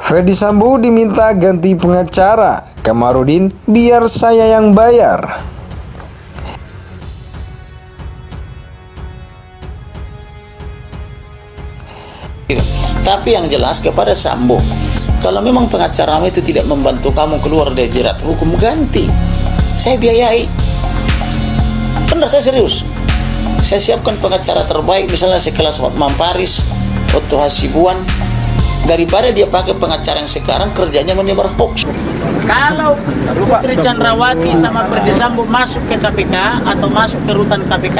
Ferdy Sambo diminta ganti pengacara, Kamarudin biar saya yang bayar. Tapi yang jelas kepada Sambo, kalau memang pengacaramu itu tidak membantu kamu keluar dari jerat hukum, ganti. Saya biayai. Benar, saya serius. Saya siapkan pengacara terbaik, misalnya sekelas Hotman Paris, Otto Hasibuan, daripada dia pakai pengacara yang sekarang kerjanya menyebar hoax. Kalau Putri Chandrawati sama Ferdy Sambo masuk ke KPK atau masuk ke rutan KPK,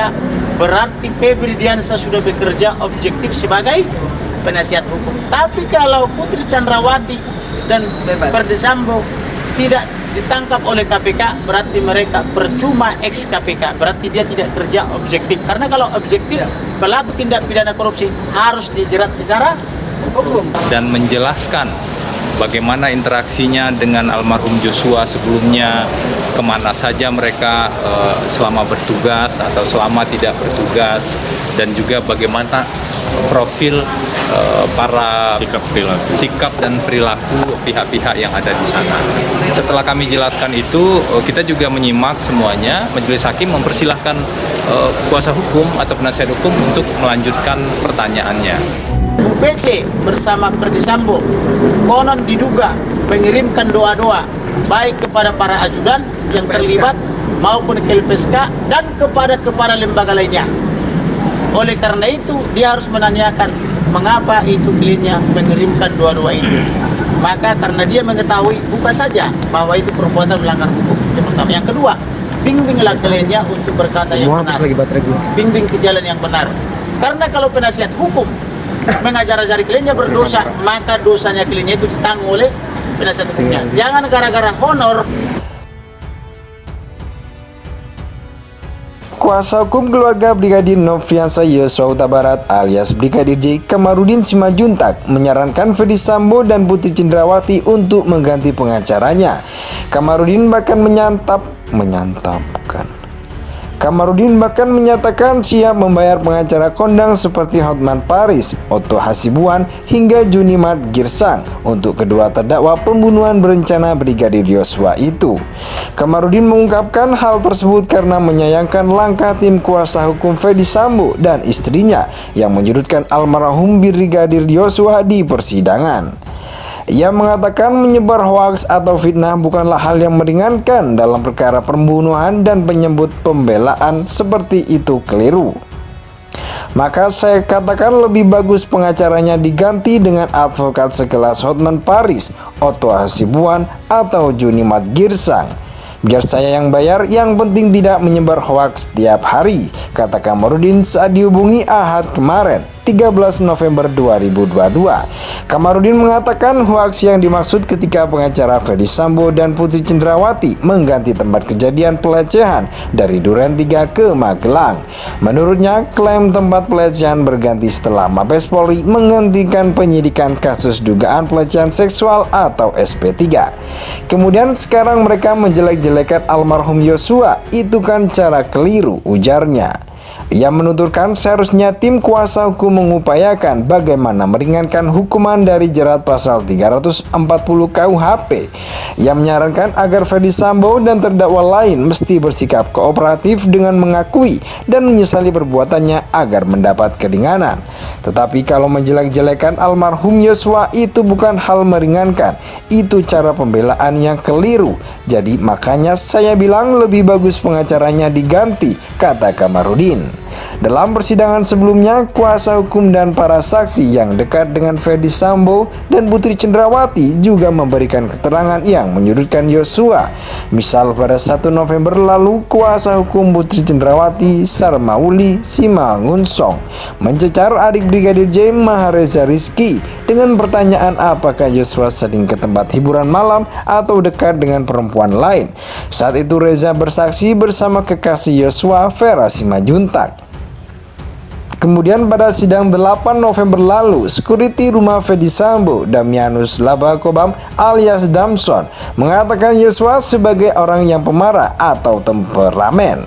berarti Febri Diansyah sudah bekerja objektif sebagai penasihat hukum. Tapi kalau Putri Chandrawati dan Ferdy Sambo tidak ditangkap oleh KPK, berarti mereka percuma ex KPK, berarti dia tidak kerja objektif. Karena kalau objektif, pelaku tindak pidana korupsi harus dijerat secara hukum. Dan menjelaskan bagaimana interaksinya dengan almarhum Joshua sebelumnya, kemana saja mereka selama bertugas atau selama tidak bertugas, dan juga bagaimana profil para sikap dan perilaku pihak-pihak yang ada di sana. Setelah kami jelaskan itu, kita juga menyimak semuanya. Majelis Hakim mempersilahkan kuasa hukum atau penasihat hukum untuk melanjutkan pertanyaannya. Bu PC bersama Ferdy Sambo konon diduga mengirimkan doa-doa baik kepada para ajudan yang terlibat maupun ke LPSK dan kepada lembaga lainnya. Oleh karena itu dia harus menanyakan mengapa itu kliennya mengirimkan doa-doa itu. Maka karena dia mengetahui bukan saja bahwa itu perbuatan melanggar hukum, yang pertama. Yang kedua, bimbinglah kliennya untuk berkata yang benar, bimbing ke jalan yang benar. Karena kalau penasihat hukum mengajar-ajari kliennya berdosa, maka dosanya kliennya itu ditanggung oleh penasihat hukumnya. Jangan gara-gara honor. Kuasa hukum keluarga Brigadir Nofriansah Yosua Huta Barat alias Brigadir J, Kamarudin Simajuntak, menyarankan Ferdy Sambo dan Putri Chandrawati untuk mengganti pengacaranya. Kamarudin bahkan menyatakan siap membayar pengacara kondang seperti Hotman Paris, Otto Hasibuan, hingga Junimat Girsang untuk kedua terdakwa pembunuhan berencana Brigadir Yosua itu. Kamarudin mengungkapkan hal tersebut karena menyayangkan langkah tim kuasa hukum Ferdy Sambo dan istrinya yang menyudutkan almarhum Brigadir Yosua di persidangan. Ia mengatakan menyebar hoaks atau fitnah bukanlah hal yang meringankan dalam perkara pembunuhan dan menyebut pembelaan seperti itu keliru. Maka saya katakan lebih bagus pengacaranya diganti dengan advokat sekelas Hotman Paris, Otto Hasibuan, atau Junimat Girsang. Biar saya yang bayar, yang penting tidak menyebar hoaks setiap hari, kata Kamarudin saat dihubungi Ahad kemarin, 13 November 2022. Kamarudin mengatakan hoaks yang dimaksud ketika pengacara Ferdy Sambo dan Putri Chandrawati mengganti tempat kejadian pelecehan dari Duren 3 ke Magelang. Menurutnya, klaim tempat pelecehan berganti setelah Mabes Polri menghentikan penyidikan kasus dugaan pelecehan seksual atau SP3. Kemudian sekarang mereka menjelek-jelekan almarhum Yosua, itu kan cara keliru, ujarnya. Ia menuturkan seharusnya tim kuasa hukum mengupayakan bagaimana meringankan hukuman dari jerat pasal 340 KUHP. Ia menyarankan agar Ferdy Sambo dan terdakwa lain mesti bersikap kooperatif dengan mengakui dan menyesali perbuatannya agar mendapat keringanan. Tetapi kalau menjelek-jelekan almarhum Yosua itu bukan hal meringankan, itu cara pembelaan yang keliru. Jadi makanya saya bilang lebih bagus pengacaranya diganti, kata Kamarudin. Dalam persidangan sebelumnya, kuasa hukum dan para saksi yang dekat dengan Ferdy Sambo dan Putri Chandrawati juga memberikan keterangan yang menyudutkan Yosua. Misal pada 1 November lalu, kuasa hukum Putri Chandrawati, Sarmauli Simangunsong, mencecar adik Brigadir J, Mahareza Rizky dengan pertanyaan apakah Yosua sering ke tempat hiburan malam atau dekat dengan perempuan lain. Saat itu Reza bersaksi bersama kekasih Yosua, Vera Simajuntak. Kemudian pada sidang 8 November lalu, sekuriti rumah Ferdy Sambo, Damianus Labakobam alias Damson, mengatakan Yosua sebagai orang yang pemarah atau temperamen.